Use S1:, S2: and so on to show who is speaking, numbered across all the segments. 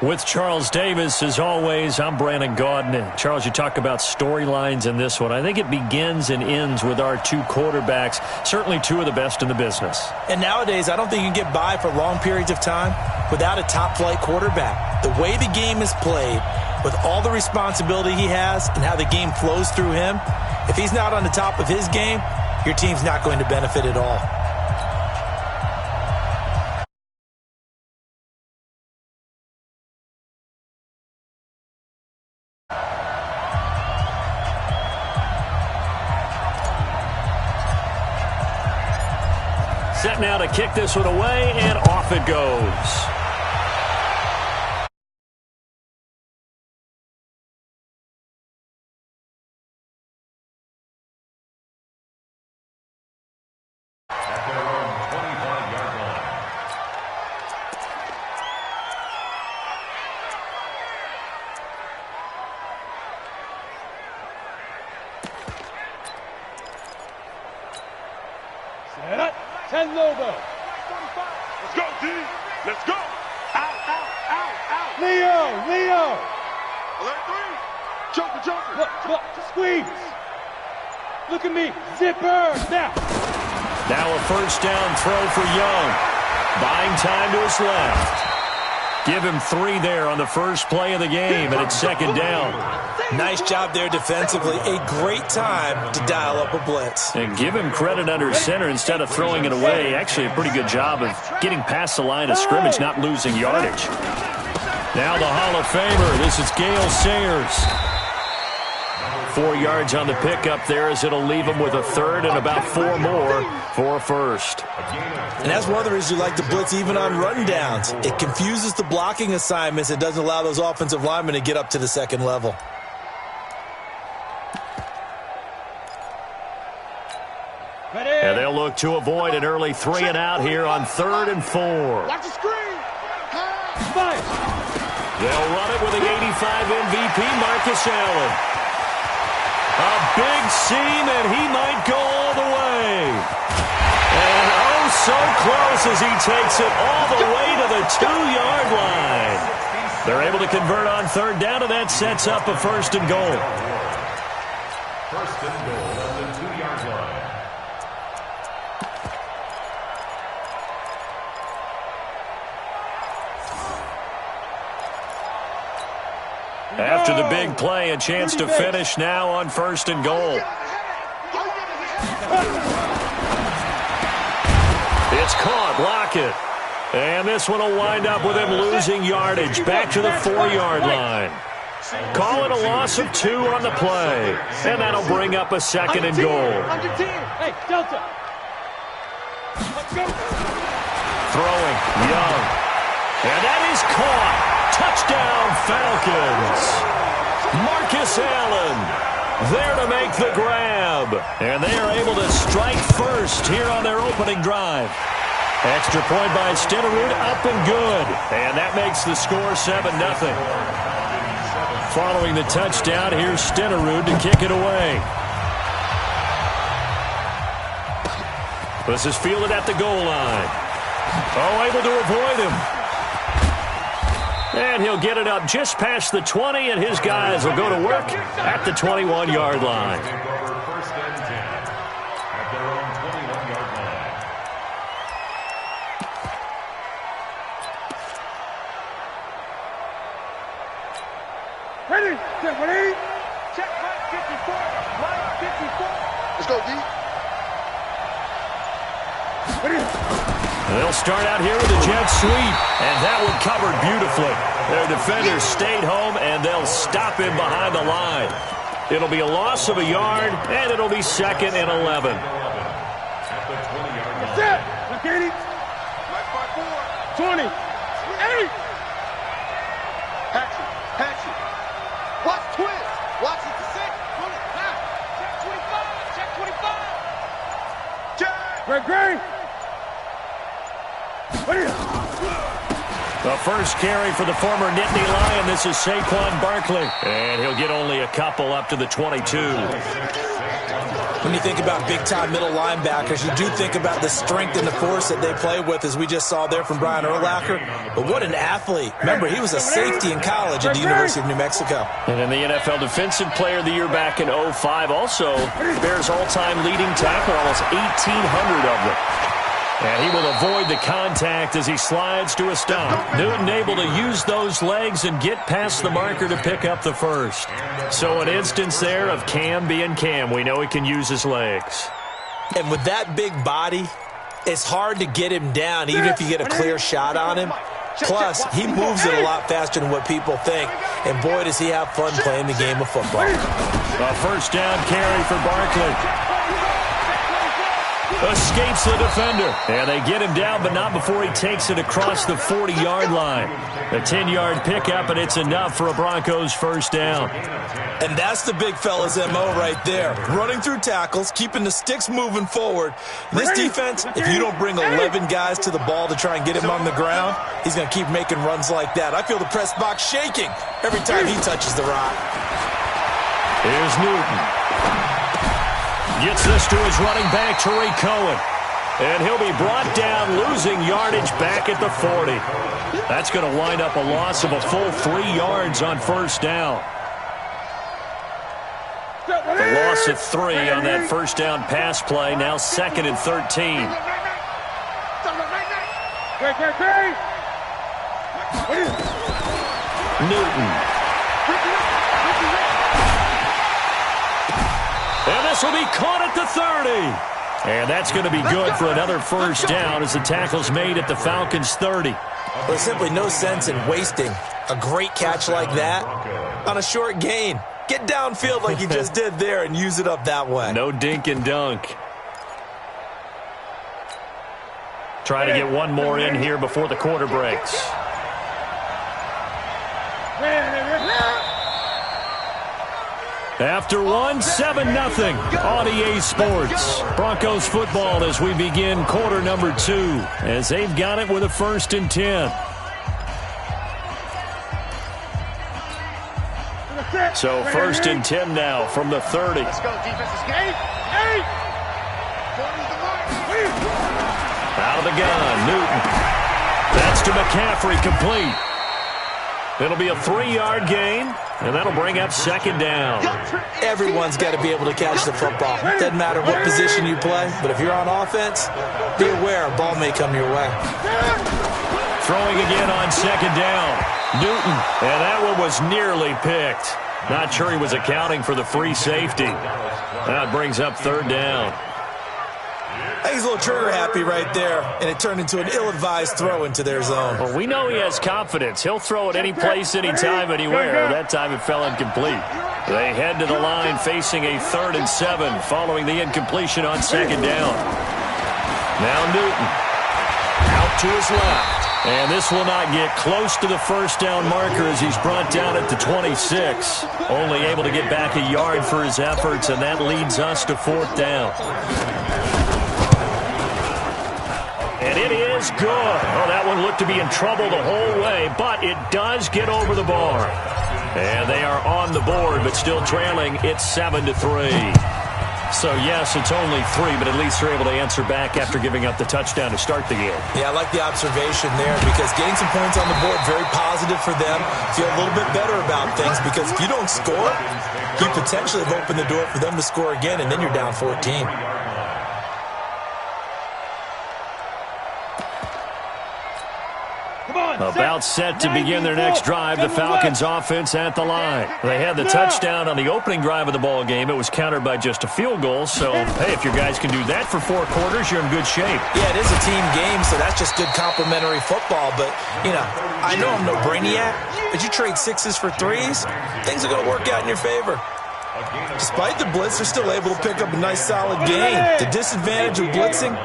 S1: With Charles Davis, as always, I'm Brandon Gaudin. Charles, you talk about storylines in this one. I think it begins and ends with our two quarterbacks, certainly two of the best in the business.
S2: And nowadays, I don't think you can get by for long periods of time without a top-flight quarterback. The way the game is played, with all the responsibility he has and how the game flows through him, if he's not on the top of his game, your team's not going to benefit at all.
S1: Set now to kick this one away, and off it goes.
S3: Let's go, D. Let's go. Out. Leo. Alert 3. Joker.
S4: Squeeze. Look at me. Zipper.
S1: Now a first down throw for Young. Buying time to his left. Give him 3 there on the first play of the game, and it's second down.
S2: Nice job there defensively. A great time to dial up a blitz.
S1: And give him credit under center instead of throwing it away. Actually, a pretty good job of getting past the line of scrimmage, not losing yardage. Now the Hall of Famer. This is Gale Sayers. 4 yards on the pickup there as it'll leave him with a third and about 4 more for a first.
S2: And that's one of the reasons you like to blitz even on run downs. It confuses the blocking assignments. It doesn't allow those offensive linemen to get up to the second level.
S1: And they'll look to avoid an early 3 and out here on 3rd and 4.
S3: Watch the screen.
S1: They'll run it with the 85 MVP, Marcus Allen. A big seam, and he might go all the way. And oh, so close as he takes it all the way to the 2-yard line. They're able to convert on 3rd down, and that sets up a 1st and goal.
S5: 1st and goal on the 2-yard line.
S1: After the big play, a chance to finish now on 1st and goal. It's caught. Lockett. And this one will wind up with him losing yardage back to the 4-yard line. Call it a loss of 2 on the play. And that'll bring up a 2nd and goal.
S4: Hey, Delta.
S1: Throwing. Young. And that is caught. Touchdown, Falcons. Marcus Allen there to make the grab. And they are able to strike first here on their opening drive. Extra point by Stenerud, up and good. And that makes the score 7-0. Following the touchdown, here's Stenerud to kick it away. This is fielded at the goal line. Oh, able to avoid him. And he'll get it up just past the 20, and his guys will go to work at the 21-yard line.
S5: 1st and 10 at their own 21-yard line.
S3: Ready. Check Mike 54. Let's go, D.
S1: They'll start out here with a jet sweep, and that one covered beautifully. Their defenders stayed home, and they'll stop him behind the line. It'll be a loss of a yard, and it'll be 2nd and 11.
S5: At the 20-yard line.
S3: That's it. Look at it. 20. 8. Hatchet. Watch twist. Watch it to 6. Pull it. Now. Check 25. Check. Great.
S1: The first carry for the former Nittany Lion. This is Saquon Barkley. And he'll get only a couple up to the 22.
S2: When you think about big-time middle linebackers, you do think about the strength and the force that they play with, as we just saw there from Brian Urlacher. But what an athlete. Remember, he was a safety in college at the University of New Mexico.
S1: And in the NFL Defensive Player of the Year back in 2005, also Bears all-time leading tackler, almost 1,800 of them. And he will avoid the contact as he slides to a stop. Newton able to use those legs and get past the marker to pick up the first. So an instance there of Cam being Cam. We know he can use his legs.
S2: And with that big body, it's hard to get him down even if you get a clear shot on him. Plus, he moves it a lot faster than what people think. And boy, does he have fun playing the game of football.
S1: A first down carry for Barkley. Escapes the defender. And they get him down, but not before he takes it across the 40-yard line. A 10-yard pickup, and it's enough for a Broncos first down.
S2: And that's the big fella's MO right there. Running through tackles, keeping the sticks moving forward. This defense, if you don't bring 11 guys to the ball to try and get him on the ground, he's going to keep making runs like that. I feel the press box shaking every time he touches the rock.
S1: Here's Newton. Gets this to his running back, Tariq Cohen. And he'll be brought down, losing yardage back at the 40. That's going to wind up a loss of a full 3 yards on first down. The loss of 3 on that first down pass play, now 2nd and 13. Newton. And this will be caught at the 30. And that's going to be good for another first down as the tackle's made at the Falcons' 30.
S2: Well, there's simply no sense in wasting a great catch like that on a short gain. Get downfield like you just did there and use it up that way.
S1: No dink and dunk. Try to get one more in here before the quarter breaks. After one, 7-0 on EA Sports. Broncos football as we begin quarter number 2, as they've got it with a 1st and 10. So 1st and 10 now from the 30.
S3: Let's go, defense escape.
S1: Out of the gun, Newton. That's to McCaffrey, complete. It'll be a 3-yard gain, and that'll bring up 2nd down.
S2: Everyone's got to be able to catch the football. Doesn't matter what position you play, but if you're on offense, be aware a ball may come your way.
S1: Throwing again on 2nd down. Newton, and that one was nearly picked. Not sure he was accounting for the free safety. That brings up 3rd down.
S2: I think he's a little trigger happy right there, and it turned into an ill-advised throw into their zone.
S1: Well, we know he has confidence. He'll throw it any place, anytime, anywhere. That time it fell incomplete. They head to the line facing a 3rd and 7 following the incompletion on 2nd down. Now Newton out to his left. And this will not get close to the first down marker as he's brought down at the 26. Only able to get back a yard for his efforts, and that leads us to 4th down. And it is good. Oh, that one looked to be in trouble the whole way, but it does get over the bar. And they are on the board, but still trailing. It's 7-3. So, yes, it's only 3, but at least they're able to answer back after giving up the touchdown to start the game.
S2: Yeah, I like the observation there because getting some points on the board, very positive for them. Feel a little bit better about things because if you don't score, you potentially have opened the door for them to score again, and then you're down 14.
S1: About set to begin their next drive, the Falcons offense at the line. They had the touchdown on the opening drive of the ball game. It was countered by just a field goal. So, hey, if your guys can do that for 4 quarters, you're in good shape.
S2: Yeah, it is a team game, so that's just good complementary football. But, you know, I know I'm no brainiac, but you trade 6s for 3s, things are going to work out in your favor. Despite the blitz, they're still able to pick up a nice solid gain. The disadvantage of blitzing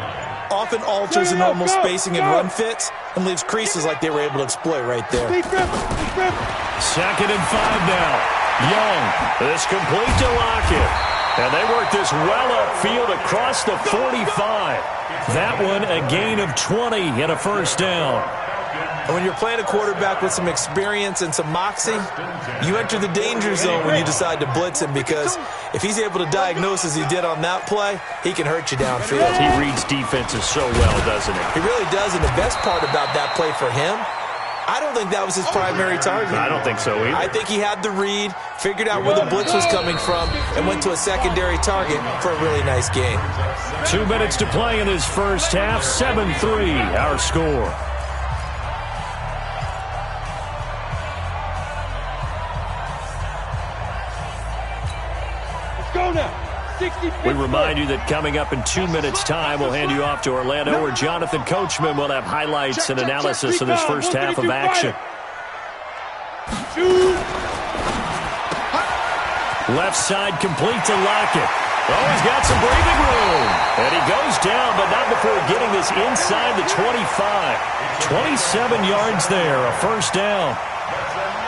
S2: often alters the normal spacing and run fits and leaves creases like they were able to exploit right there.
S1: 2nd and 5 now. Young, this complete to Lockett. And they work this well upfield across the 45. That one a gain of 20 and a first down.
S2: And when you're playing a quarterback with some experience and some moxie, you enter the danger zone when you decide to blitz him, because if he's able to diagnose as he did on that play, he can hurt you downfield.
S1: He reads defenses so well, doesn't he?
S2: He really does, and the best part about that play for him, I don't think that was his primary target.
S1: I don't think so either.
S2: I think he had the read, figured out where the blitz was coming from, and went to a secondary target for a really nice game.
S1: 2 minutes to play in this first half. 7-3, our score.
S4: Let's go now. 60.
S1: We remind you that coming up in 2 minutes' time, we'll hand you off to Orlando, where Jonathan Coachman will have highlights and analysis of this first half of action. Left side complete to Lockett. Oh, he's got some breathing room. And he goes down, but not before getting this inside the 25. 27 yards there, a first down.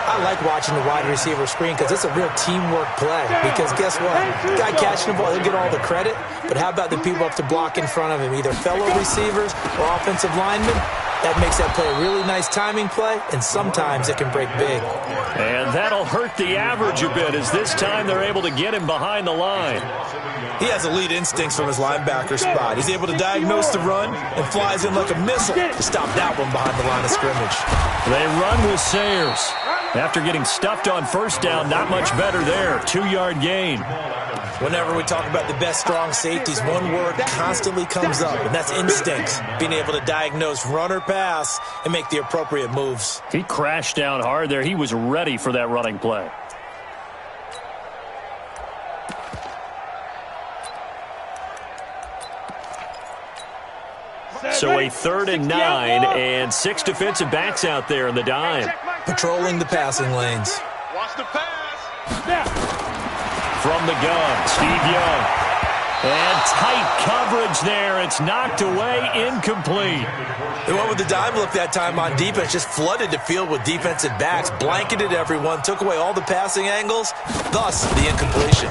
S2: I like watching the wide receiver screen because it's a real teamwork play. Because guess what? The guy catching the ball, he'll get all the credit. But how about the people up to block in front of him, either fellow receivers or offensive linemen? That makes that play a really nice timing play, and sometimes it can break big.
S1: And that'll hurt the average a bit, as this time they're able to get him behind the line.
S2: He has elite instincts from his linebacker spot. He's able to diagnose the run and flies in like a missile to stop that one behind the line of scrimmage.
S1: They run with Sayers. After getting stuffed on first down, not much better there. 2-yard gain.
S2: Whenever we talk about the best strong safeties, one word constantly comes up, and that's instincts. Being able to diagnose run or pass and make the appropriate moves.
S1: He crashed down hard there. He was ready for that running play. So a 3rd and 9, and 6 defensive backs out there in the dime.
S2: Patrolling the passing lanes.
S3: Watch the pass.
S1: From the gun, Steve Young. And tight coverage there. It's knocked away, incomplete.
S2: They went with the dime look that time on defense, just flooded the field with defensive backs, blanketed everyone, took away all the passing angles, thus the incompletion.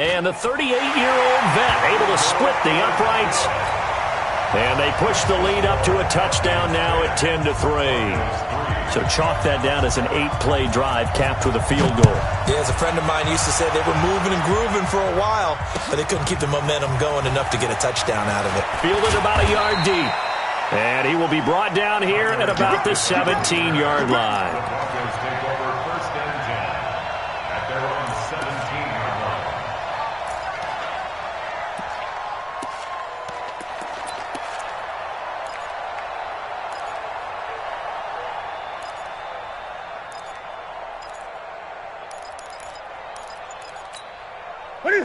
S1: And the 38-year-old vet able to split the uprights. And they push the lead up to a touchdown now at 10-3. So chalk that down as an 8-play drive capped with a field goal.
S2: Yeah, as a friend of mine used to say, they were moving and grooving for a while, but they couldn't keep the momentum going enough to get a touchdown out of it.
S1: Fielded about a yard deep. And he will be brought down here at about the 17-yard line.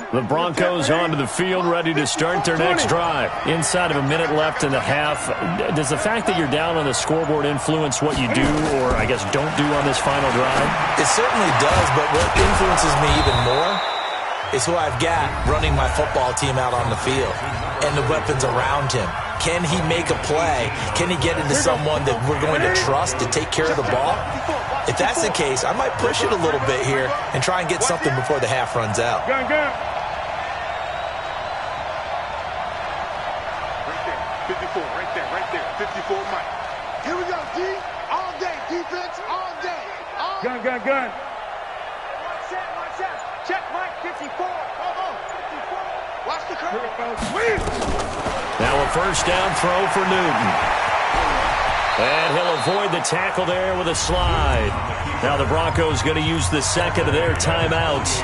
S1: The Broncos onto the field, ready to start their next drive. Inside of a minute left in the half, does the fact that you're down on the scoreboard influence what you do, or I guess don't do on this final drive?
S2: It certainly does, but what influences me even more is who I've got running my football team out on the field and the weapons around him. Can he make a play? Can he get into someone that we're going to trust to take care of the ball? If that's the case, I might push it a little bit here and try and get something before the half runs out.
S4: Gun. Right there. 54, Mike. Here we go, D. All day, defense, all day. Gun. Watch out. Check Mike, 54. Come on, 54. Watch the curve.
S1: Now a first down throw for Newton. And he'll avoid the tackle there with a slide. Now the Broncos going to use the second of their timeouts,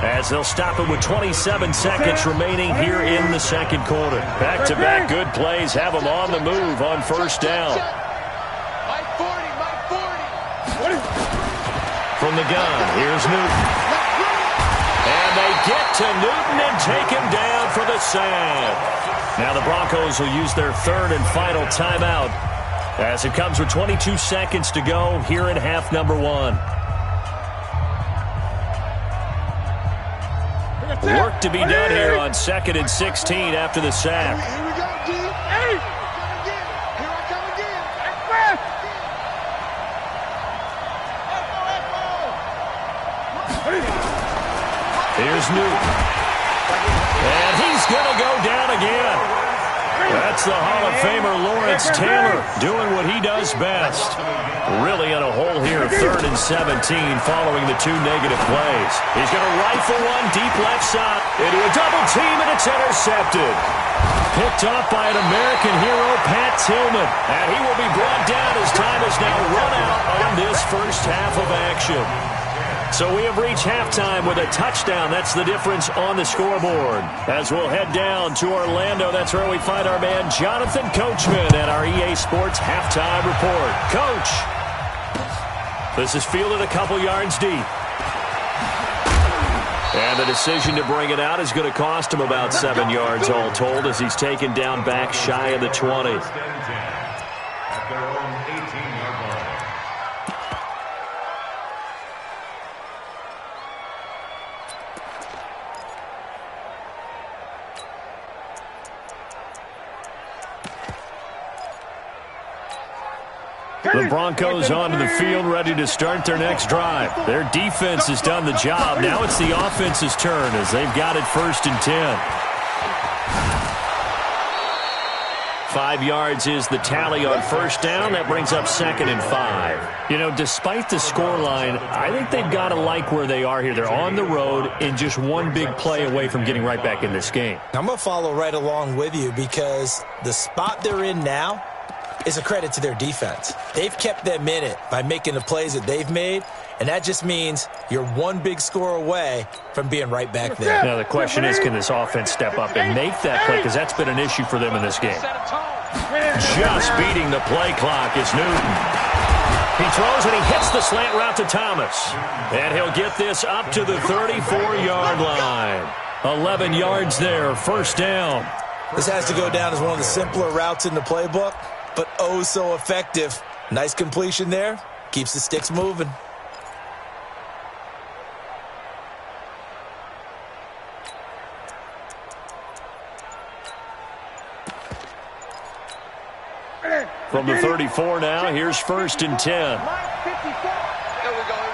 S1: as they'll stop it with 27 seconds remaining here in the second quarter. Back-to-back good plays have them on the move on first down.
S3: Mike 40.
S1: From the gun, here's Newton. And they get to Newton and take him down for the sack. Now the Broncos will use their third and final timeout, as it comes with 22 seconds to go here in half number 1. Work to be done here on 2nd and 16 after the sack.
S3: Here we go, D. Hey! Here I come again.
S1: Here's Newton. And he's going to go down again. That's the Hall of Famer Lawrence Taylor doing what he does best. Really in a hole here, 3rd and 17 following the 2 negative plays. He's going to rifle one deep left side into a double team, and it's intercepted. Picked off by an American hero, Pat Tillman. And he will be brought down as time has now run out on this first half of action. So we have reached halftime with a touchdown. That's the difference on the scoreboard. As we'll head down to Orlando, that's where we find our man Jonathan Coachman at our EA Sports Halftime Report. Coach, this is fielded a couple yards deep. And the decision to bring it out is going to cost him about 7 yards all told as he's taken down back shy of the 20.
S5: At their own 18-yard line.
S1: The Broncos onto the field, ready to start their next drive. Their defense has done the job. Now it's the offense's turn as they've got it 1st and 10. 5 yards is the tally on 1st down. That brings up 2nd and 5. You know, despite the scoreline, I think they've got to like where they are here. They're on the road and just one big play away from getting right back in this game.
S2: I'm going to follow right along with you because the spot they're in now is a credit to their defense. They've kept them in it by making the plays that they've made, and that just means you're one big score away from being right back there.
S1: Now the question is, can this offense step up and make that play? Because that's been an issue for them in this game. Just beating the play clock is Newton. He throws and he hits the slant route to Thomas. And he'll get this up to the 34-yard line. 11 yards there, 1st down.
S2: This has to go down as one of the simpler routes in the playbook, but oh so effective. Nice completion there. Keeps the sticks moving.
S1: From the 34 now, here's 1st and 10.
S3: Here we go.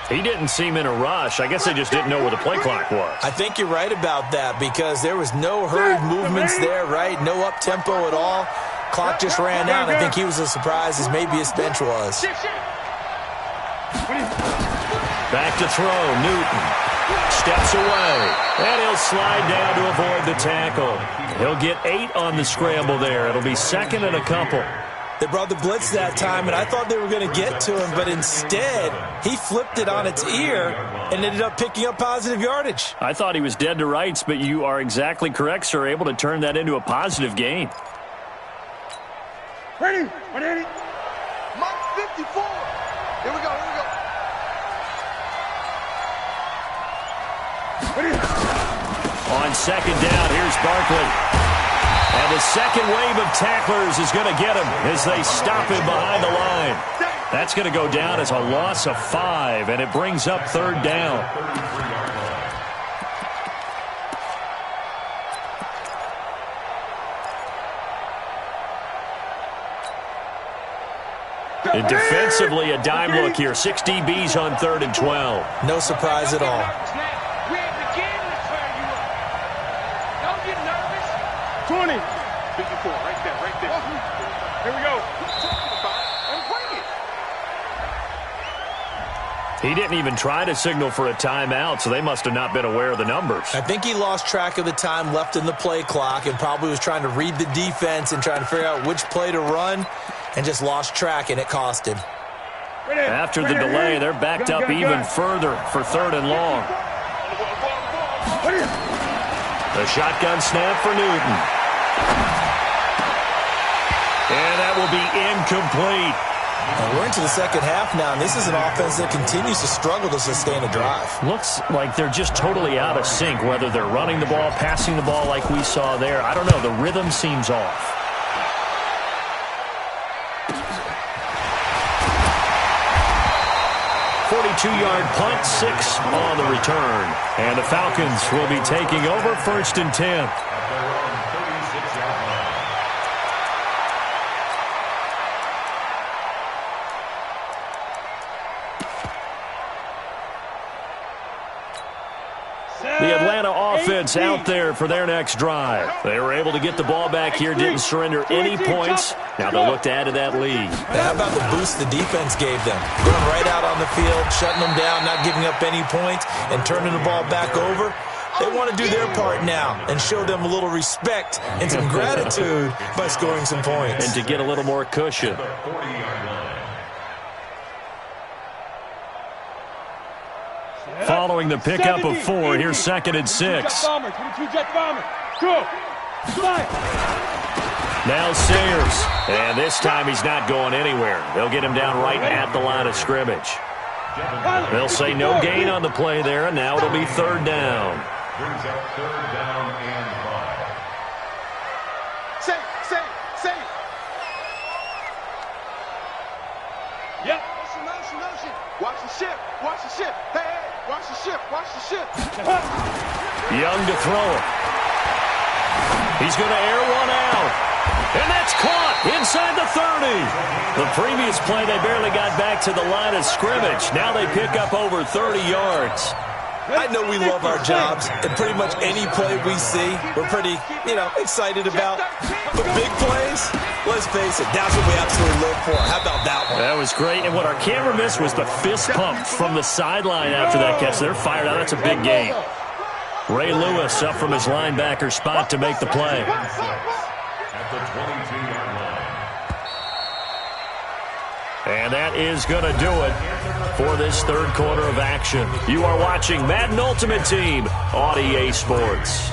S1: He didn't seem in a rush. I guess they just didn't know where the play clock was.
S2: I think you're right about that because there was no hurried movements there, right? No up-tempo at all. Clock just ran out. I think he was as surprised as maybe his bench was.
S1: Back to throw, Newton. Steps away. And he'll slide down to avoid the tackle. He'll get 8 on the scramble there. It'll be 2nd and a couple.
S2: They brought the blitz that time, and I thought they were going to get to him, but instead, he flipped it on its ear and ended up picking up positive yardage.
S1: I thought he was dead to rights, but you are exactly correct, sir. Able to turn that into a positive gain.
S3: Ready? Mark 54. Here we go.
S1: On 2nd down, here's Barkley. And the second wave of tacklers is going to get him as they stop him behind the line. That's going to go down as a loss of 5, and it brings up 3rd down. And defensively, a dime look here. 6 DBs on 3rd and 12.
S2: No surprise at all.
S3: 20.
S4: 54, right there.
S3: Here we go.
S1: He didn't even try to signal for a timeout, so they must have not been aware of the numbers.
S2: I think he lost track of the time left in the play clock and probably was trying to read the defense and trying to figure out which play to run and just lost track, and it cost him.
S1: After the delay, they're backed up even further for 3rd and long. The shotgun snap for Newton. And that will be incomplete.
S2: We're into the second half now, and this is an offense that continues to struggle to sustain a drive.
S1: Looks like they're just totally out of sync, whether they're running the ball, passing the ball like we saw there. I don't know. The rhythm seems off. Two-yard punt, 6 on the return. And the Falcons will be taking over 1st and 10. offense out there for their next drive. They were able to get the ball back here, didn't surrender any points. Now they'll look to add to that lead.
S2: Now, how about the boost the defense gave them? Going right out on the field, shutting them down, not giving up any points, and turning the ball back over. They want to do their part now and show them a little respect and some gratitude by scoring some points.
S1: And to get a little more cushion. Following the pickup of 4, here's 2nd and 6. Now Sayers. And this time he's not going anywhere. They'll get him down right at the line of scrimmage. They'll say no gain on the play there, and now it'll be 3rd down.
S5: Brings up 3rd down and 5.
S3: Safe.
S4: Yep.
S3: Motion. Watch the ship. Hey, watch the ship.
S1: Young to throw it. He's going to air one out. And that's caught inside the 30. The previous play, they barely got back to the line of scrimmage. Now they pick up over 30 yards.
S2: I know we love our jobs, and pretty much any play we see, we're pretty, excited about. But big plays, let's face it, that's what we absolutely live for. How about that one?
S1: That was great, and what our camera missed was the fist pump from the sideline after that catch. They're fired out. That's a big game. Ray Lewis up from his linebacker spot to make the play.
S5: At the 22-yard line.
S1: And that is going to do it for this 3rd quarter of action. You are watching Madden Ultimate Team on EA Sports.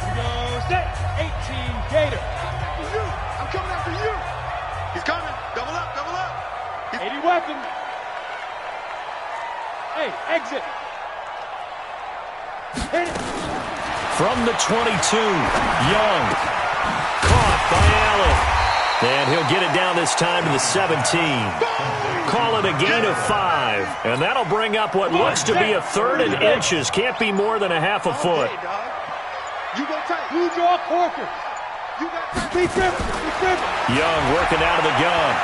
S4: We go set. 18 Gator.
S3: I'm coming after you. He's coming. Double up.
S4: 80 weapon. Hey, exit. Hit it.
S1: From the 22, Young. Caught by Allen. And he'll get it down this time to the 17. Call it a gain of 5. And that'll bring up what looks to be a 3rd and inches. Can't be more than a half a foot.
S3: Hey, dog. You go tight.
S4: You draw Corker.
S3: You got tight.
S4: Be driven.
S1: Young working out of the gun.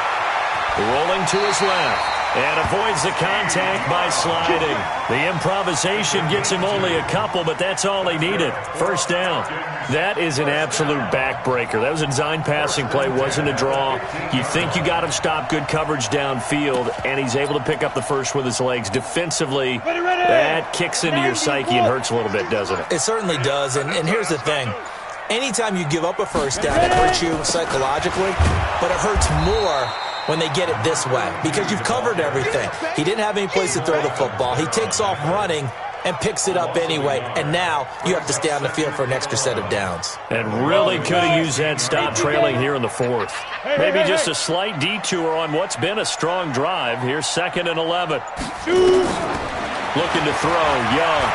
S1: Rolling to his left. And avoids the contact by sliding. The improvisation gets him only a couple, but that's all he needed. 1st down. That is an absolute backbreaker. That was a design passing play, wasn't a draw. You think you got him stopped, good coverage downfield, and he's able to pick up the first with his legs. Defensively, that kicks into your psyche and hurts a little bit, doesn't it?
S2: It certainly does, and here's the thing. Anytime you give up a 1st down, it hurts you psychologically, but it hurts more when they get it this way because you've covered everything. He didn't have any place to throw the football. He takes off running and picks it up anyway, and now you have to stay on the field for an extra set of downs.
S1: And really could have used that stop trailing here in the 4th. Maybe just a slight detour on what's been a strong drive. Here's 2nd and 11. Looking to throw, Young.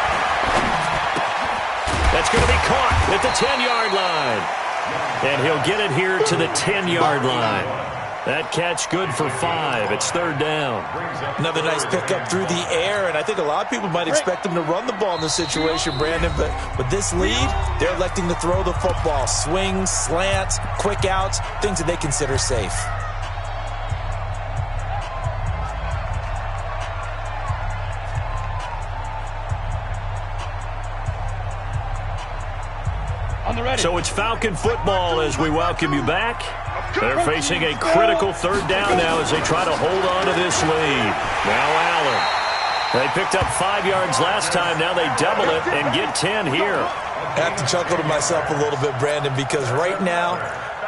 S1: That's going to be caught at the 10-yard line. And he'll get it here to the 10-yard line. That catch good for 5. It's 3rd down.
S2: Another nice pickup through the air, and I think a lot of people might expect him to run the ball in this situation, Brandon, but with this lead, they're electing to throw the football. Swings, slants, quick outs, things that they consider safe.
S1: So it's Falcon football as we welcome you back. They're facing a critical 3rd down now as they try to hold on to this lead. Now Allen. They picked up 5 yards last time. Now they double it and get 10 here.
S2: I have to chuckle to myself a little bit, Brandon, because right now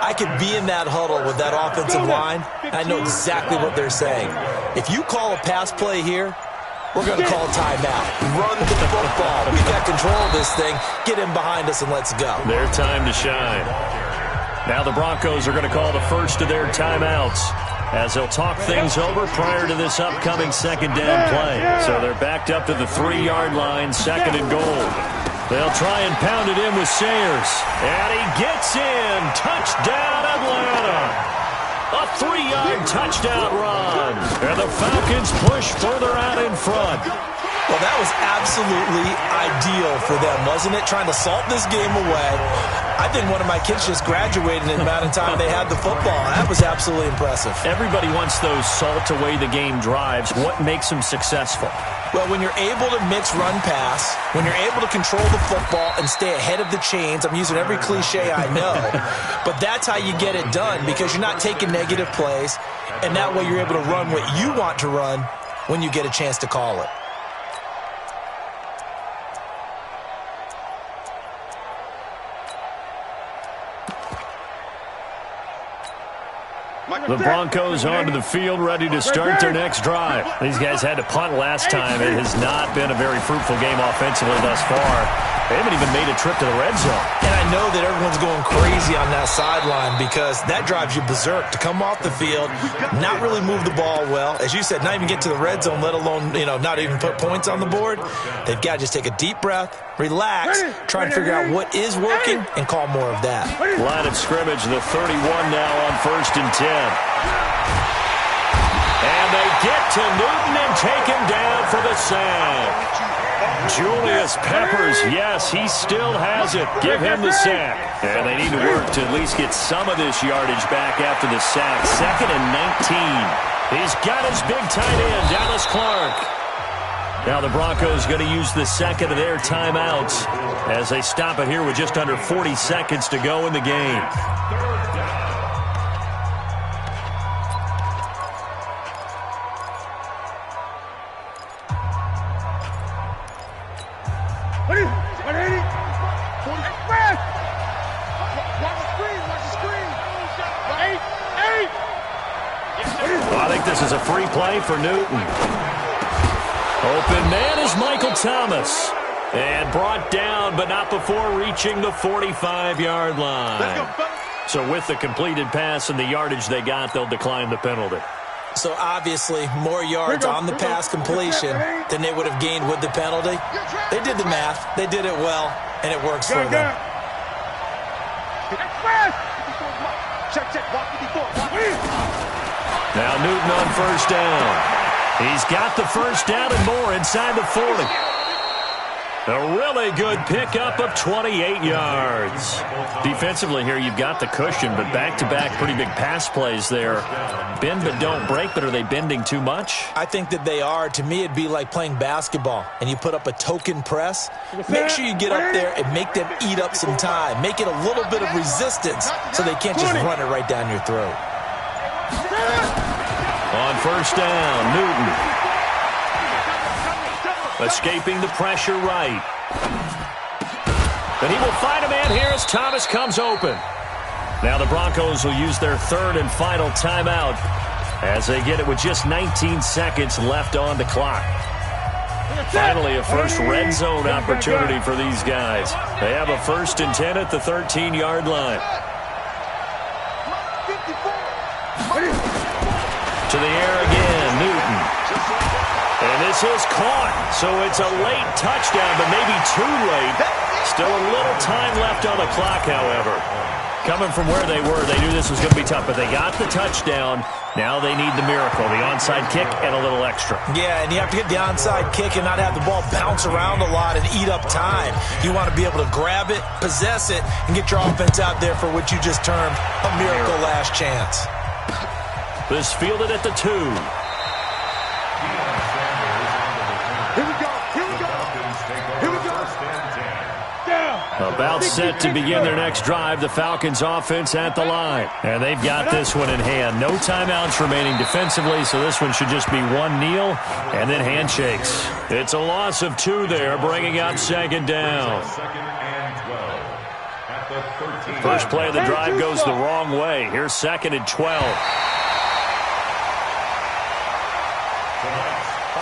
S2: I could be in that huddle with that offensive line. I know exactly what they're saying. If you call a pass play here, we're going to call timeout. Run the football. We've got control of this thing. Get in behind us and let's go.
S1: Their time to shine. Now the Broncos are going to call the first of their timeouts as they'll talk things over prior to this upcoming 2nd down play. So they're backed up to the 3-yard line, 2nd and goal. They'll try and pound it in with Sayers. And he gets in. Touchdown, Atlanta. A 3-yard touchdown run. And the Falcons push further out in front.
S2: Well, that was absolutely ideal for them, wasn't it? Trying to salt this game away. I think one of my kids just graduated in the amount of time they had the football. That was absolutely impressive.
S1: Everybody wants those salt away the game drives. What makes them successful?
S2: Well, when you're able to mix run-pass, when you're able to control the football and stay ahead of the chains, I'm using every cliche I know, but that's how you get it done because you're not taking negative plays, and that way you're able to run what you want to run when you get a chance to call it.
S1: The Broncos onto the field, ready to start their next drive. These guys had to punt last time. It has not been a very fruitful game offensively thus far. They haven't even made a trip to the red zone.
S2: And I know that everyone's going crazy on that sideline because that drives you berserk to come off the field, not really move the ball well. As you said, not even get to the red zone, let alone, not even put points on the board. They've got to just take a deep breath, relax, try and figure out what is working, and call more of that.
S1: Line of scrimmage, the 31 now on 1st and 10. And they get to Newton and take him down for the sack. Julius Peppers, yes, he still has it. Give him the sack. And they need to work to at least get some of this yardage back after the sack. 2nd and 19. He's got his big tight end, Dallas Clark. Now the Broncos going to use the second of their timeouts as they stop it here with just under 40 seconds to go in the game. I think this is a free play for Newton. Open man is Michael Thomas. And brought down, but not before reaching the 45-yard line. So with the completed pass and the yardage they got, they'll decline the penalty.
S2: So obviously, more yards on the pass completion than they would have gained with the penalty. They did the math. They did it well, and it works for them.
S1: Now Newton on 1st down. He's got the first down and more inside the 40. A really good pickup of 28 yards. Defensively here, you've got the cushion, but back-to-back pretty big pass plays there. Bend but don't break, but are they bending too much?
S2: I think that they are. To me, it'd be like playing basketball, and you put up a token press. Make sure you get up there and make them eat up some time. Make it a little bit of resistance so they can't just run it right down your throat.
S1: On 1st down, Newton. Escaping the pressure right. But he will find a man here as Thomas comes open. Now the Broncos will use their 3rd and final timeout as they get it with just 19 seconds left on the clock. Finally, a first red zone opportunity for these guys. They have a 1st and 10 at the 13-yard line. To the air again, Newton. And this is caught, so it's a late touchdown, but maybe too late. Still a little time left on the clock, however. Coming from where they were, they knew this was going to be tough, but they got the touchdown. Now they need the miracle, the onside kick and a little extra.
S2: Yeah, and you have to get the onside kick and not have the ball bounce around a lot and eat up time. You want to be able to grab it, possess it, and get your offense out there for what you just termed a miracle last chance.
S1: This fielded at the 2. About set to begin their next drive, the Falcons offense at the line. And they've got this one in hand. No timeouts remaining defensively, so this one should just be one kneel and then handshakes. It's a loss of 2 there, bringing up 2nd down. First play of the drive goes the wrong way. Here's 2nd and 12.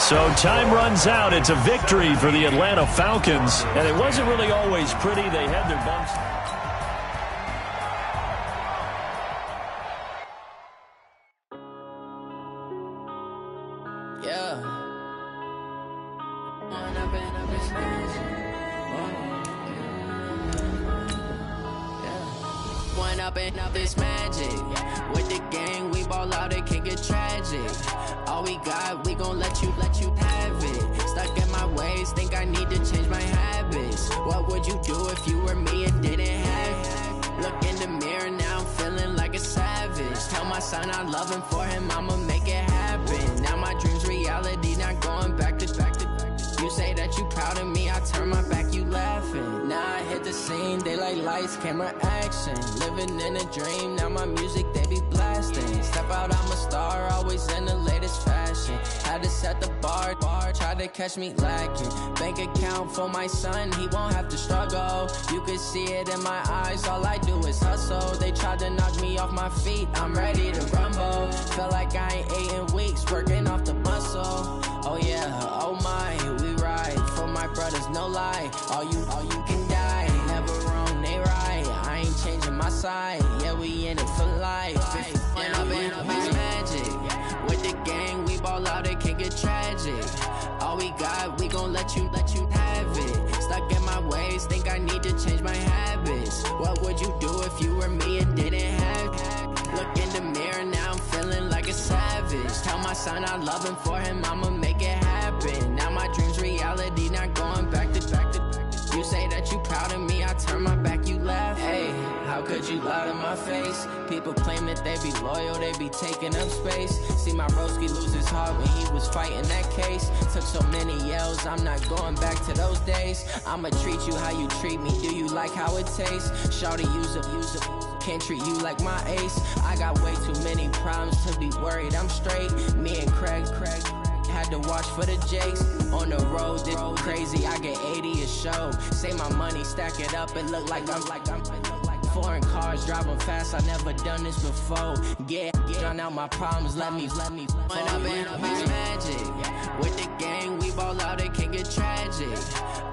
S1: So time runs out. It's a victory for the Atlanta Falcons. And it wasn't really always pretty. They had their bumps.
S6: Yeah. One up and up is magic. With the gang, we ball out, it can get tragic. All we got, we gon' let you have it. Stuck in my ways, think I need to change my habits. What would you do if you were me and didn't have it? Look in the mirror, now I'm feeling like a savage. Tell my son I love him, for him I'ma make it happen. Now my dream's reality, not going back to. You say that you proud of me, I turn my back, you laughing. Now I hit the scene, daylight lights, camera action. Living in a dream, now my music they be blasting. Step out, I'm a star, always in the latest fashion. Had to set the bar, try to catch me lacking. Bank account for my son, he won't have to struggle. You can see it in my eyes, all I do is hustle. They tried to knock me off my feet, I'm ready to rumble. Felt like I ain't ate in weeks, working off the muscle. Oh yeah, oh my, we ride for my brothers, no lie. All you can die, never wrong, they right. I ain't changing my side, yeah, we in it for life. When I've been magic, with the gang, we ball out, it can get tragic. All we got, we gon' let you have it. Stuck in my ways, think I need to change my habits. What would you do if you were me and didn't have it? Look in the mirror, now I'm feeling like a savage. Tell my son I love him, for him I'ma make it happen. Now my dream's reality, not going back to. You say that you proud of me, I turn my back, you laugh. Hey, how could you lie to my face? People claim that they be loyal, they be taking up space. See my broski lose his heart when he was fighting that case. Took so many yells, I'm not going back to those days. I'ma treat you how you treat me, do you like how it tastes? Shawty, use up. Can't treat you like my ace. I got way too many problems to be worried, I'm straight. Me and Craig had to watch for the Jakes. On the road, this crazy, I get 80 a show. Say my money, stack it up, it look like I'm foreign cars, driving fast, I never done this before. Get drown out my problems, let me. When I've been magic, with the gang, we ball out, it can get tragic.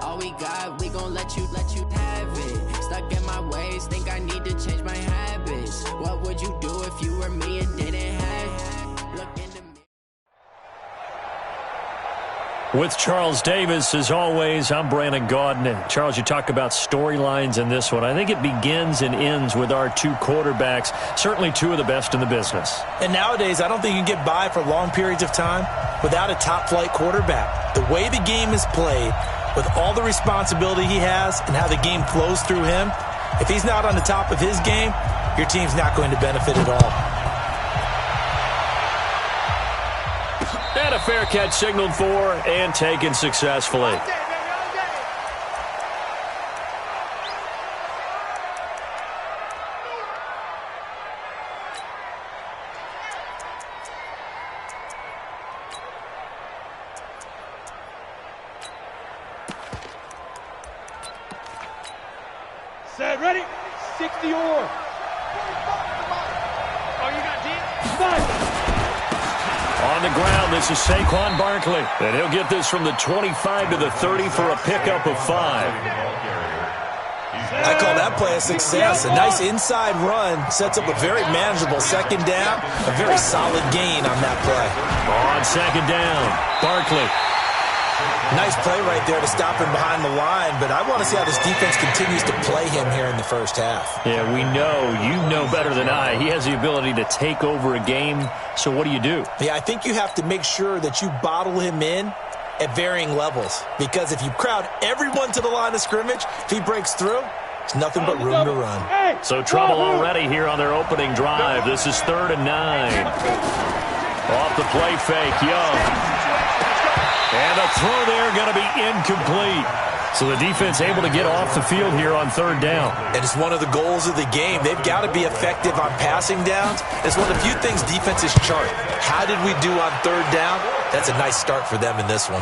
S6: All we got, we gon' let you have it. Stuck in my ways, think I need to change my habits. What would you do if you were me and didn't have it? Look in the
S1: With Charles Davis, as always, I'm Brandon Gaudin. And Charles, you talk about storylines in this one. I think it begins and ends with our two quarterbacks, certainly two of the best in the business.
S2: And nowadays, I don't think you can get by for long periods of time without a top-flight quarterback. The way the game is played, with all the responsibility he has and how the game flows through him, if he's not on the top of his game, your team's not going to benefit at all.
S1: And a fair catch signaled for and taken successfully.
S4: Set, ready? 60 or. Oh, you got deep?
S1: On the ground, this is Saquon Barkley. And he'll get this from the 25 to the 30 for a pickup of 5.
S2: I call that play a success. A nice inside run sets up a very manageable second down. A very solid gain on that play.
S1: On second down, Barkley.
S2: Nice play right there to stop him behind the line, but I want to see how this defense continues to play him here in the first half.
S1: Yeah, we know, you know better than I, he has the ability to take over a game, so what do you do?
S2: Yeah, I think you have to make sure that you bottle him in at varying levels, because if you crowd everyone to the line of scrimmage, if he breaks through, it's nothing but room to run.
S1: So trouble already here on their opening drive. This is 3rd and 9. Off the play fake, Young. And a throw there going to be incomplete. So the defense able to get off the field here on 3rd down.
S2: And it's one of the goals of the game. They've got to be effective on passing downs. It's one of the few things defenses chart. How did we do on 3rd down? That's a nice start for them in this one.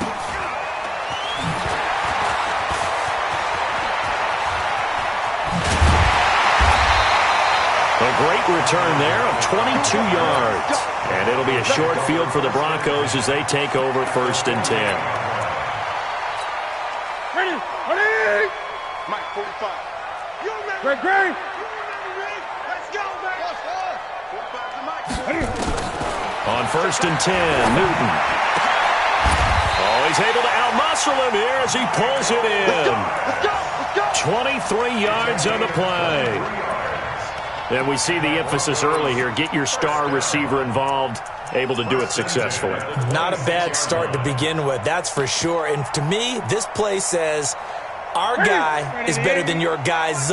S1: A great return there of 22 yards. And it'll be a short field for the Broncos as they take over 1st and 10.
S4: Ready? Mike, 45. You ready? Greg. Let's go, man. 45 to Mike.
S1: On 1st and 10, Newton. Oh, he's able to out-muscle him here as he pulls it in.
S4: Let's go.
S1: 23 yards on the play. And we see the emphasis early here. Get your star receiver involved. able to do it successfully.
S2: Not a bad start to begin with, that's for sure. And to me, this play says our guy is better than your guys.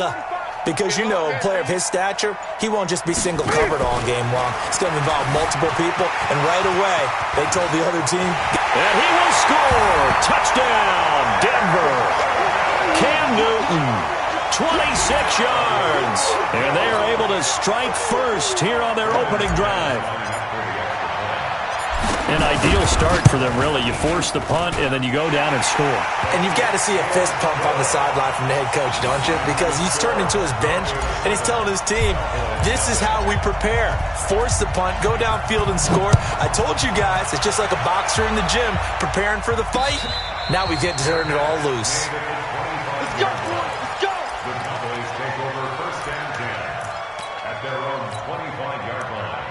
S2: Because, you know, a player of his stature, he won't just be single covered all game long. It's going to involve multiple people, and right away, they told the other team.
S1: And he will score! Touchdown, Denver! Cam Newton, 26 yards. And they are able to strike first here on their opening drive. An ideal start for them, really. You force the punt, and then you go down and score.
S2: And you've got to see a fist pump on the sideline from the head coach, don't you? Because he's turned into his bench, and he's telling his team, this is how we prepare. Force the punt, go downfield and score. I told you guys, it's just like a boxer in the gym preparing for the fight. Now we get to turn it all loose.
S4: Let's go, boys. Let's go.
S5: The Cowboys take over first and 10 at their own 25-yard line.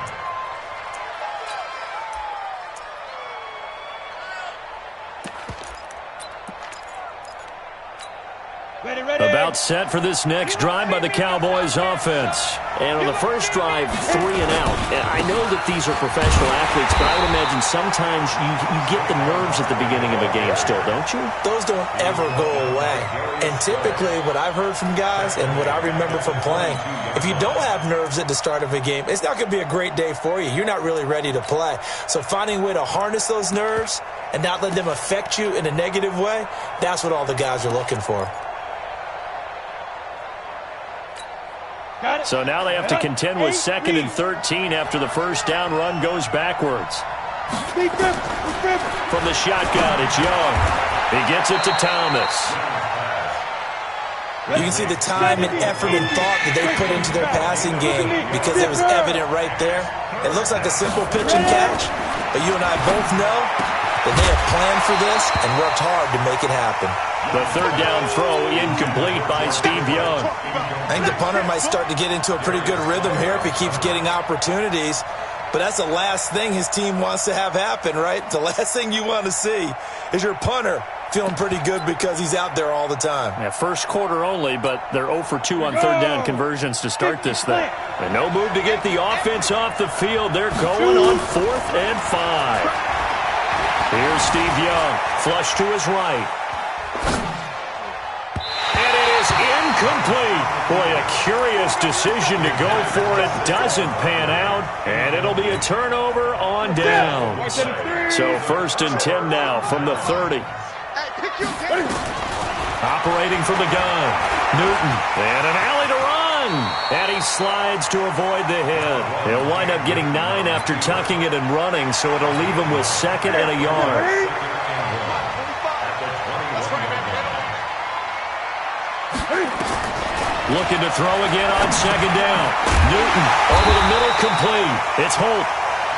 S4: Ready.
S1: About set for this next drive by the Cowboys offense.
S7: And on the first drive, 3 and out. I know that these are professional athletes, but I would imagine sometimes you get the nerves at the beginning of a game still, don't you?
S2: Those don't ever go away. And typically what I've heard from guys and what I remember from playing, if you don't have nerves at the start of a game, it's not going to be a great day for you. You're not really ready to play. So finding a way to harness those nerves and not let them affect you in a negative way, that's what all the guys are looking for.
S1: So now they have to contend with 2nd and 13 after the first down run goes backwards. From the shotgun, it's Young. He gets it to Thomas.
S2: You can see the time and effort and thought that they put into their passing game because it was evident right there. It looks like a simple pitch and catch, but you and I both know that they have planned for this and worked hard to make it happen.
S1: The third down throw incomplete by Steve Young.
S2: I think the punter might start to get into a pretty good rhythm here if he keeps getting opportunities. But that's the last thing his team wants to have happen, right? The last thing you want to see is your punter feeling pretty good because he's out there all the time.
S1: Yeah, first quarter only, but they're 0 for 2 on third down conversions to start this thing. And no move to get the offense off the field. They're going on 4th and 5. Here's Steve Young, flush to his right. And it is incomplete. Boy, a curious decision to go for it. Doesn't pan out, and it'll be a turnover on downs. So 1st and 10 now from the 30. Operating from the gun, Newton, and an alley to run. And he slides to avoid the hit. He'll wind up getting 9 after tucking it and running, so it'll leave him with 2nd and a yard. Looking to throw again on 2nd down. Newton over the middle, complete. It's Holt.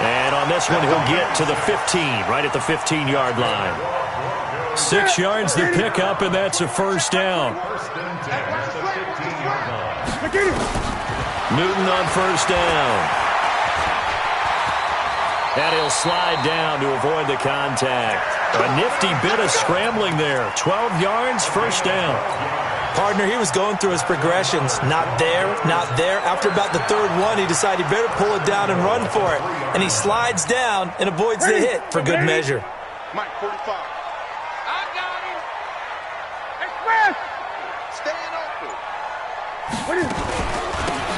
S1: And on this one, he'll get to the 15, right at the 15-yard line. 6 yards the pickup, and that's a first down. Newton on first down. And he'll slide down to avoid the contact. A nifty bit of scrambling there. 12 yards, first down.
S2: Partner, he was going through his progressions. Not there, not there. After about the 3rd one, he decided he better pull it down and run for it. And he slides down and avoids the hit for good measure.
S4: Mike, 45. I got him. Express. Staying open.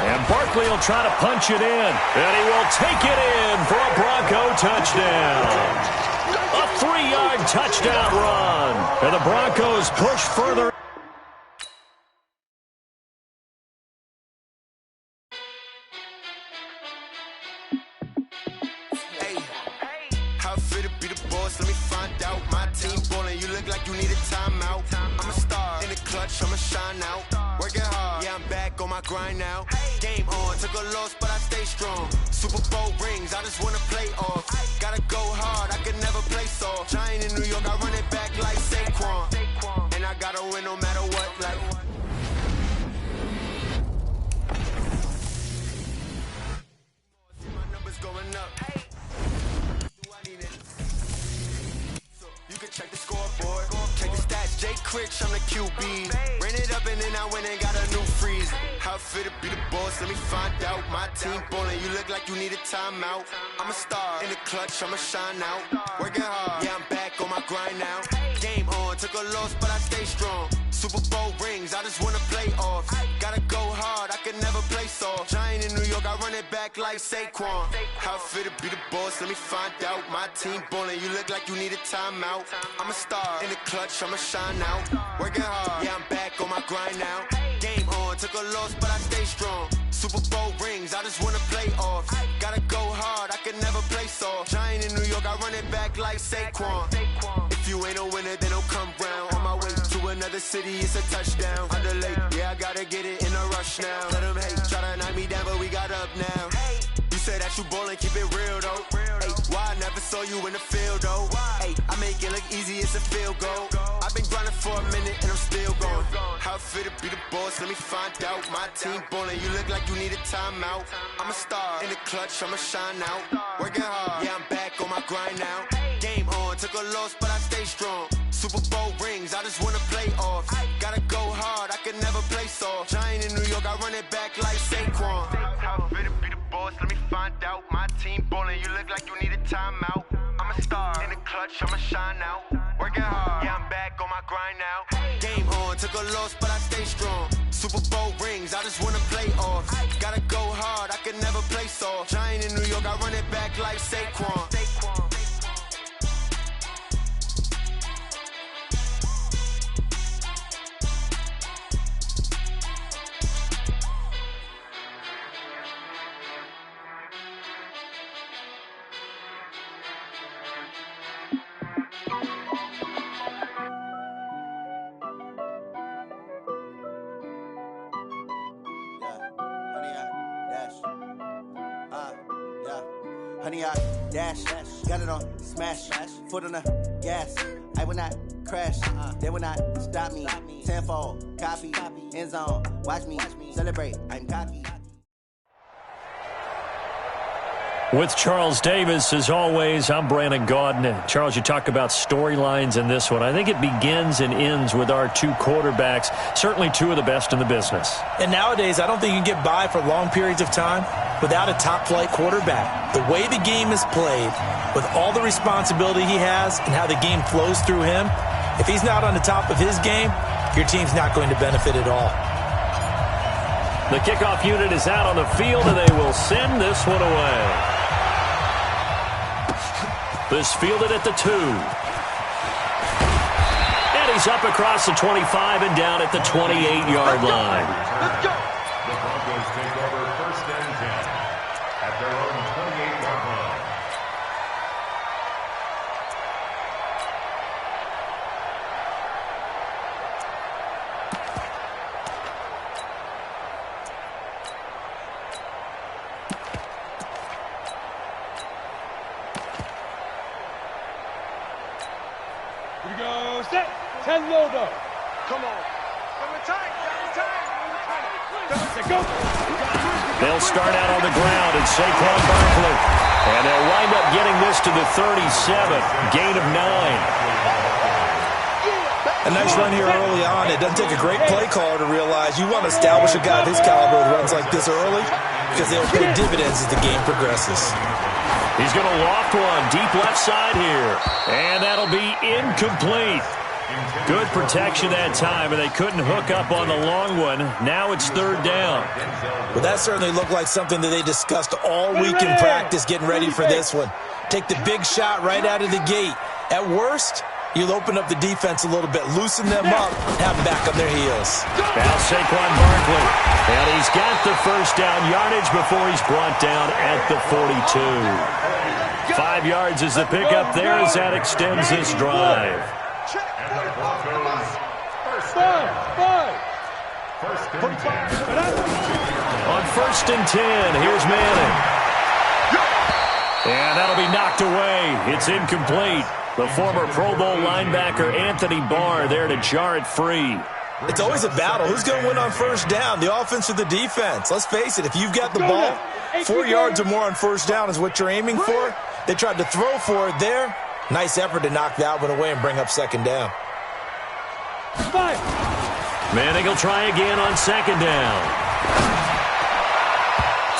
S1: And Barkley will try to punch it in. And he will take it in for a Bronco touchdown. A 3-yard touchdown run. And the Broncos push further.
S8: Let me find out. My team ballin', you look like you need a timeout. I'm a star in the clutch, I'ma shine out. Working hard, yeah, I'm back on my grind now. Game on, took a loss, but I stay strong. Super Bowl rings, I just wanna play off. Gotta go hard, I could never play soft. Giant in New York, I run it back like Saquon. And I gotta win no matter what, like. See my numbers going up. Check the scoreboard, check the stats, Jay Critch, I'm the QB. Ran it up and then I went and got a new freeze. How it feel to be the boss, let me find out. My team ballin', you look like you need a timeout. I'm a star in the clutch, I'ma shine out. Working hard, yeah, I'm back on my grind now. Game on, took a loss, but I stay strong. Super Bowl rings, I just wanna play off. Gotta go hard, I can never play soft. Giant in New York, I run it back like Saquon. How it feel to be the boss, let me find out. My team ballin', you look like you need a timeout. I'm a star in the clutch, I'ma shine out. Working hard, yeah, I'm back on my grind now. Game on, took a loss, but I stay strong. Super Bowl rings, I just wanna play off. Gotta go hard, I can never play soft. Giant in New York, I run it back like Saquon. If you ain't a winner, then don't come round. On my way to another city, it's a touchdown. Under late, yeah, I gotta get it in a rush now. Let them hate, try to knock me down, but we got up now. You say that you ballin', keep it real though. Hey, why I never saw you in the field though? Hey, I make it look easy, it's a field goal. I've been grinding for a minute and I'm still going. How it feel to be the boss, let me find out. My team ballin', you look like you need a timeout. I'm a star in the clutch, I'ma shine out. Working hard, yeah, I'm back on my grind now. Game on, took a loss, but I stay strong. Super Bowl rings, I just wanna play off. Gotta go hard, I can never play soft. Giant in New York, I run it back like Saquon. How it feel to be the boss, let me find out. My team ballin', you look like you need a timeout. I'm a star in the clutch, I'ma shine out. Working hard, yeah, I'm back on my grind now. Game on, took a loss, but I stay strong. Super Bowl rings, I just wanna play off. Gotta go hard, I can never play soft. Giant in New York, I run it back like Saquon.
S9: Honey, I dash, got it on, smash, foot on the gas. I will not crash, they will not stop me. Tenfold, copy, end zone, watch me celebrate, I'm cocky.
S1: With Charles Davis, as always, I'm Brandon Gaudin. Charles, you talk about storylines in this one. I think it begins and ends with our two quarterbacks, certainly two of the best in the business.
S2: And nowadays, I don't think you can get by for long periods of time without a top-flight quarterback. The way the game is played, with all the responsibility he has and how the game flows through him, if he's not on the top of his game, your team's not going to benefit at all.
S1: The kickoff unit is out on the field, and they will send this one away. This fielded at the 2. And he's up across the 25 and down at the 28-yard line.
S5: Let's go. The Broncos take over 1st and 10 at their own 28-yard line.
S4: Here we go, set, 10 low though.
S3: Come on. Double time.
S4: Go.
S1: They'll start out on the ground at Saquon Barkley. And they'll wind up getting this to the 37. Gain of 9.
S2: A nice run here early on. It doesn't take a great play caller to realize you want to establish a guy of his caliber with runs like this early because they'll pay dividends as the game progresses.
S1: He's going to loft one deep left side here. And that'll be incomplete. Good protection that time, and they couldn't hook up on the long one. Now it's 3rd down.
S2: Well, that certainly looked like something that they discussed all week in practice getting ready for this one. Take the big shot right out of the gate. At worst, you'll open up the defense a little bit, loosen them up, have them back on their heels.
S1: Now Saquon Barkley. And he's got the first down yardage before he's brought down at the 42. 5 yards is the pickup there as that extends this drive. On 1st and 10, here's Manning. And that'll be knocked away. It's incomplete. The former Pro Bowl linebacker Anthony Barr there to jar it free.
S2: It's always a battle. Who's going to win on 1st down, the offense or the defense? Let's face it, if you've got the ball, 4 yards or more on 1st down is what you're aiming for. They tried to throw for it there. Nice effort to knock that one away and bring up 2nd down.
S1: Manning will try again on second down.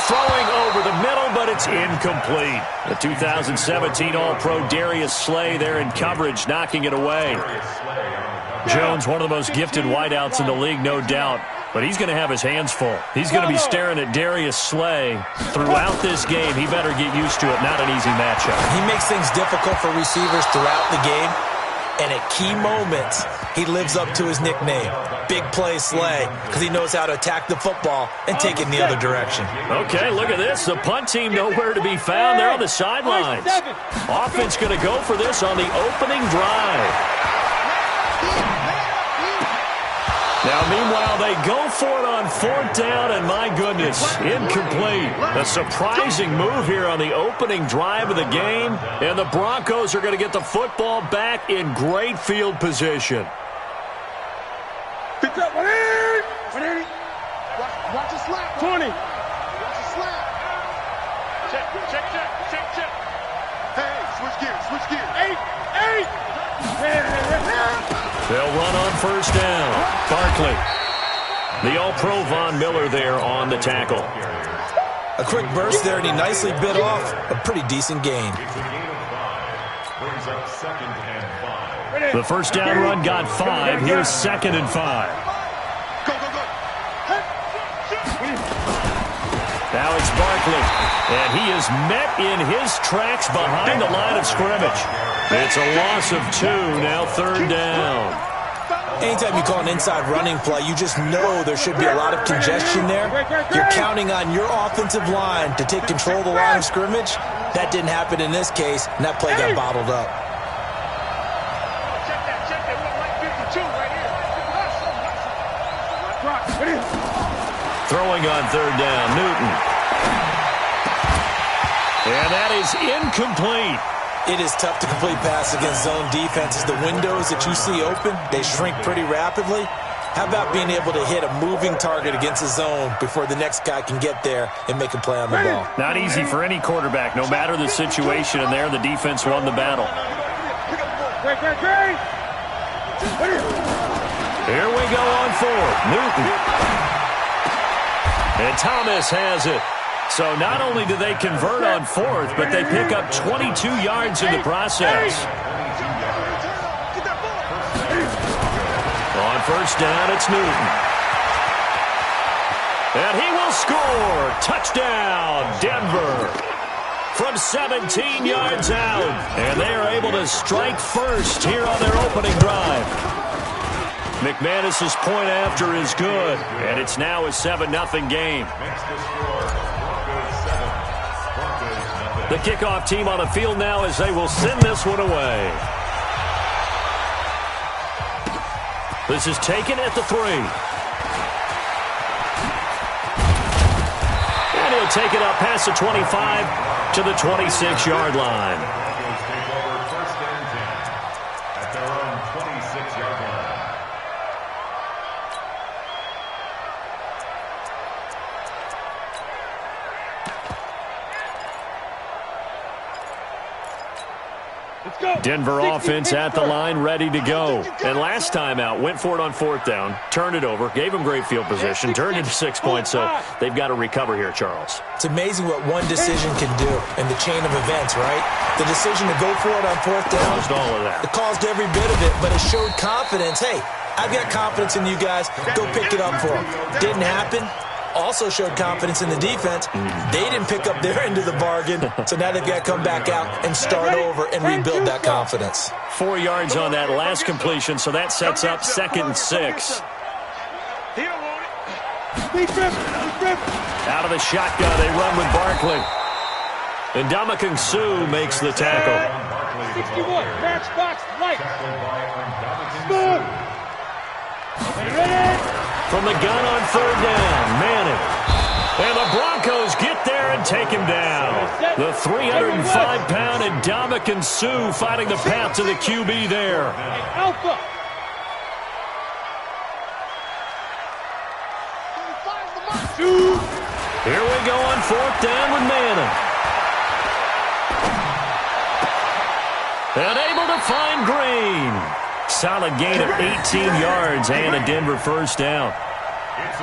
S1: Throwing over the middle, but it's incomplete. The 2017 All-Pro Darius Slay there in coverage, knocking it away. Jones, one of the most gifted wideouts in the league, no doubt. But he's going to have his hands full. He's going to be staring at Darius Slay throughout this game. He better get used to it. Not an easy matchup.
S2: He makes things difficult for receivers throughout the game. And at key moments, he lives up to his nickname, Big Play Slay, because he knows how to attack the football and take it in the other direction.
S1: Okay, look at this. The punt team nowhere to be found. They're on the sidelines. Offense going to go for this on the opening drive. Now, meanwhile, they go for it on fourth down, and my goodness, incomplete. A surprising move here on the opening drive of the game, and the Broncos are going to get the football back in great field position.
S4: Pick up 180.
S3: Watch the slap.
S4: 20.
S3: Watch the slap.
S4: Check.
S3: Hey, switch gears.
S4: 8.
S1: They'll run on first down. Barkley. The All-Pro Von Miller there on the tackle.
S2: A quick burst there, and he nicely bit off a pretty decent gain.
S1: The first down run got 5. Here's second and 5.
S3: Go.
S1: Now it's Barkley, and he is met in his tracks behind the line of scrimmage. It's a loss of 2, now third down.
S2: Anytime you call an inside running play, you just know there should be a lot of congestion there. You're counting on your offensive line to take control of the line of scrimmage. That didn't happen in this case, and that play got bottled up.
S4: Check that. We got 52 right here.
S1: Throwing on third down, Newton. And that is incomplete.
S2: It is tough to complete pass against zone defenses. The windows that you see open, they shrink pretty rapidly. How about being able to hit a moving target against a zone before the next guy can get there and make a play on the ball?
S1: Not easy for any quarterback, no matter the situation, and there the defense won the battle.
S4: Great.
S1: Here we go on fourth. Newton. And Thomas has it. So not only do they convert on fourth, but they pick up 22 yards in the process. On first down, it's Newton. And he will score. Touchdown, Denver. From 17 yards out. And they are able to strike first here on their opening drive. McManus's point after is good. And it's now a 7-0 game. The kickoff team on the field now as they will send this one away. This is taken at the 3. And he'll take it up past the 25 to the 26-yard line.
S5: Take over first and 10 at their own 26-yard line.
S1: Denver offense at the line, ready to go. And last time out, went for it on fourth down, turned it over, gave them great field position, turned into 6 points, so they've got to recover here, Charles.
S2: It's amazing what one decision can do in the chain of events, right? The decision to go for it on fourth down.
S1: Caused all of that.
S2: It caused every bit of it, but it showed confidence. Hey, I've got confidence in you guys. Go pick it up for them. Didn't happen. Also showed confidence in the defense. They didn't pick up their end of the bargain, so now they've got to come back out and start over and rebuild that confidence.
S1: 4 yards on that last completion, so that sets up 2nd and 6. Out of the shotgun, they run with Barkley. And Ndamukong Suh makes the tackle.
S4: 61, matchbox, right.
S1: From the gun on third down, Manning. And the Broncos get there and take him down. The 305-pound Ndamukong Suh fighting the path to the QB there.
S4: Alpha.
S1: Here we go on fourth down with Manning. And able to find Green. solid gain of 18 yards and a Denver first down.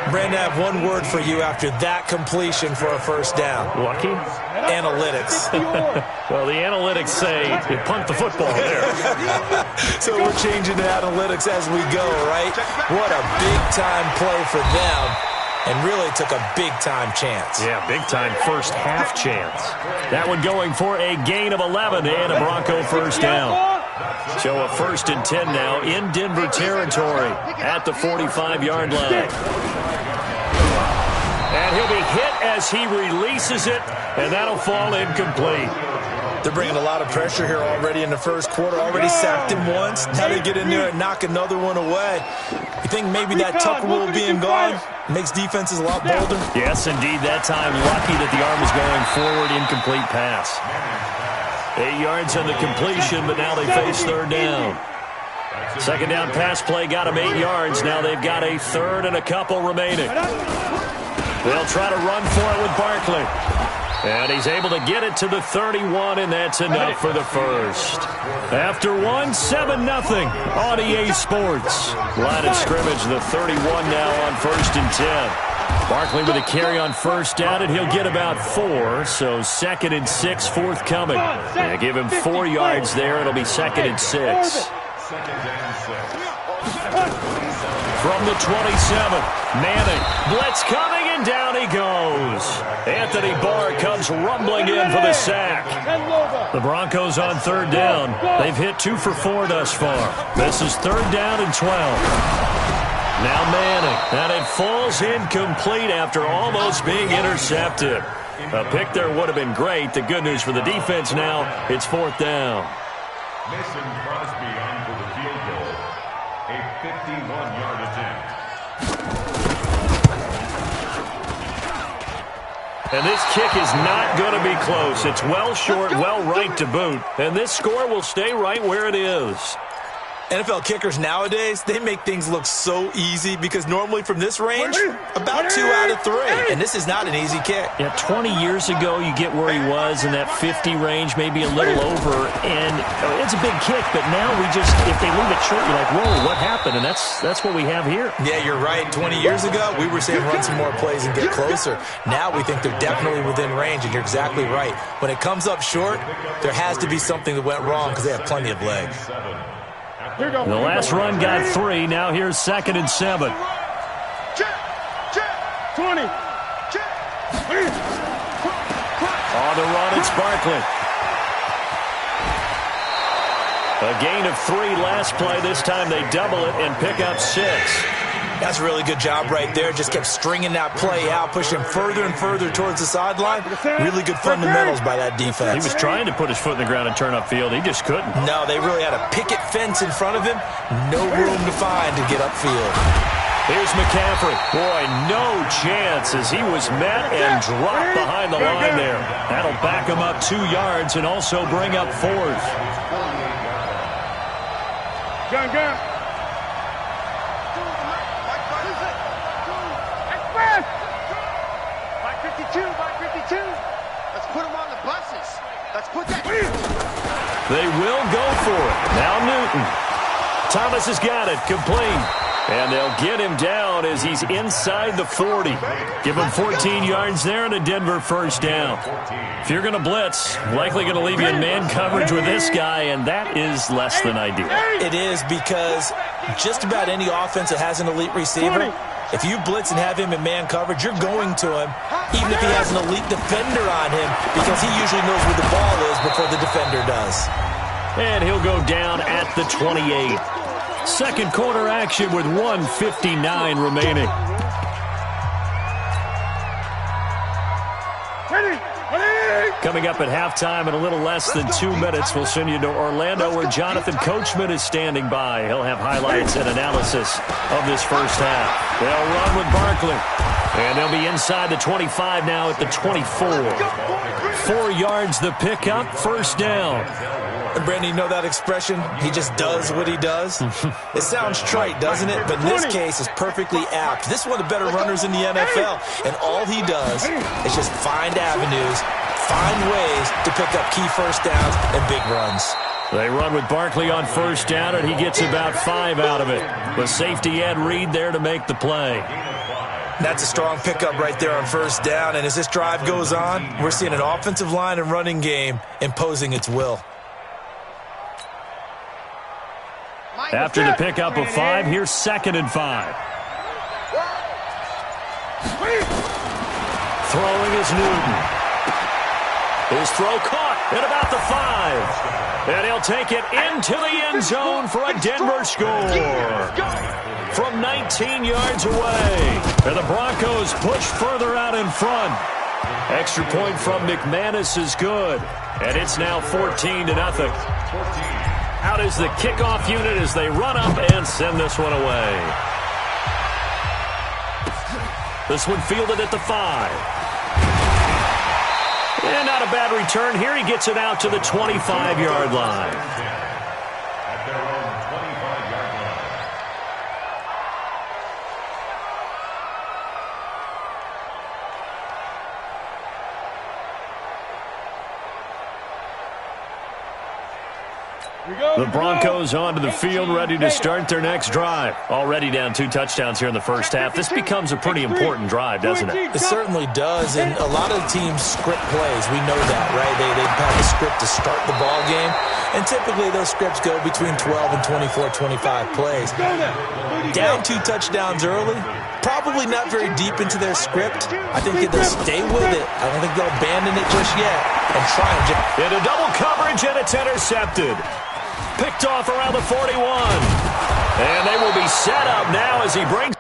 S2: Brandon, I have one word for you after that completion for a first down.
S1: Lucky?
S2: Analytics.
S1: Well, the analytics say you punt the football there.
S2: So we're changing to analytics as we go, right? What a big-time play for them, and really took a big-time chance.
S1: Yeah, big-time first-half chance. That one going for a gain of 11 and a Bronco first down. So a 1st and 10 now in Denver territory at the 45-yard line. And he'll be hit as he releases it, and that'll fall incomplete.
S2: They're bringing a lot of pressure here already in the first quarter. Already sacked him once. Now they get in there and knock another one away. You think maybe that Tucker rule being gone makes defenses a lot bolder?
S1: Yes, indeed. That time, lucky that the arm was going forward. Incomplete pass. 8 yards on the completion, but now they face third down. Second down pass play got them 8 yards. Now they've got a third and a couple remaining. They'll try to run for it with Barkley. And he's able to get it to the 31, and that's enough for the first. After one, 7-0 on EA Sports. Line of scrimmage, the 31 now on 1st and 10. Barkley with a carry on first down, and he'll get about 4, so 2nd and 6 forthcoming. Yeah, give him 4 yards there. It'll be 2nd and 6. From the 27, Manning, blitz coming, and down he goes. Anthony Barr comes rumbling in for the sack. The Broncos on third down. They've hit 2 for 4 thus far. This is 3rd down and 12. Now Manning, and it falls incomplete after almost being intercepted. A pick there would have been great. The good news for the defense now, it's 4th down.
S5: Mason Crosby on for the field goal. A 51-yard attempt.
S1: And this kick is not going to be close. It's well short, well right to boot. And this score will stay right where it is.
S2: NFL kickers nowadays, they make things look so easy because normally from this range, about 2 out of 3. And this is not an easy kick.
S1: Yeah, 20 years ago, you get where he was in that 50 range, maybe a little over. And it's a big kick, but now we just, if they leave it short, you're like, whoa, what happened? And that's what we have here.
S2: Yeah, you're right. 20 years ago, we were saying run some more plays and get closer. Now we think they're definitely within range, and you're exactly right. When it comes up short, there has to be something that went wrong because they have plenty of legs.
S1: The last run got 3. Now here's 2nd and 7.
S4: 20.
S1: On the run, it's Barkley. A gain of 3 last play. This time they double it and pick up 6.
S2: That's a really good job right there. Just kept stringing that play out, pushing further and further towards the sideline. Really good fundamentals by that defense.
S1: He was trying to put his foot in the ground and turn upfield. He just couldn't.
S2: No, they really had a picket fence in front of him. No room to find to get upfield.
S1: Here's McCaffrey. Boy, no chance as he was met and dropped behind the line there. That'll back him up 2 yards and also bring up 4th.
S4: Gun. By 52. Let's put them on the buses. Let's put that.
S1: They will go for it. Now Newton. Thomas has got it. Complete. And they'll get him down as he's inside the 40. Give him 14 yards there and a Denver first down. If you're going to blitz, likely going to leave you in man coverage with this guy, and that is less than ideal.
S2: It is because just about any offense that has an elite receiver, if you blitz and have him in man coverage, you're going to him, even if he has an elite defender on him, because he usually knows where the ball is before the defender does.
S1: And he'll go down at the 28. Second quarter action with 1:59 remaining. Coming up at halftime in a little less than 2 minutes, we'll send you to Orlando where Jonathan Coachman is standing by. He'll have highlights and analysis of this first half. They'll run with Barkley. And they'll be inside the 25 now at the 24. 4 yards the pickup, first down.
S2: And Brandon, you know that expression? He just does what he does? It sounds trite, doesn't it? But in this case, it's perfectly apt. This is one of the better runners in the NFL. And all he does is just find avenues, find ways to pick up key first downs and big runs.
S1: They run with Barkley on first down, and he gets about 5 out of it. With safety Ed Reed there to make the play.
S2: That's a strong pickup right there on first down, and as this drive goes on, we're seeing an offensive line and running game imposing its will.
S1: After the pickup of 5, here's 2nd and 5. Throwing is Newton. His throw caught at about the 5. And he'll take it into the end zone for a Denver score. From 19 yards away. And the Broncos push further out in front. Extra point from McManus is good. And it's now 14-0. Out is the kickoff unit as they run up and send this one away. This one fielded at the 5. And not a bad return here. He gets it out to the 25-yard line.
S5: At their own 25-yard line.
S1: The Broncos onto the field, ready to start their next drive. Already down 2 touchdowns here in the first half. This becomes a pretty important drive, doesn't it?
S2: It certainly does, and a lot of teams script plays. We know that, right? They have a script to start the ball game, and typically those scripts go between 12 and 24, 25 plays. Down 2 touchdowns early, probably not very deep into their script. I think they'll stay with it. I don't think they'll abandon it just yet and try and
S1: into double coverage, and it's intercepted. Picked off around the 41. And they will be set up now as he brings.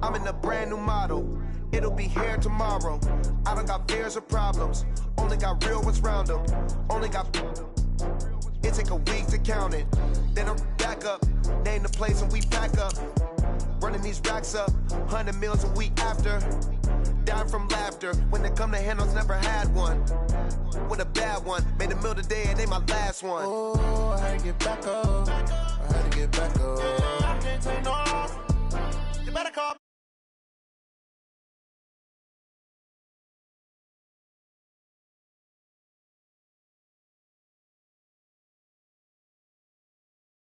S8: I'm in a brand new model. It'll be here tomorrow. I don't got fears or problems. Only got real ones round them. Only got. It take a week to count it. Then I'm back up. Name the place and we pack up. Running these racks up. 100 meals a week after. Dying from laughter. When they come to handles, never had one. With a bad one. Made a meal today and they my last one. Oh, I had to get back up. I had to get back up. I can't take no off.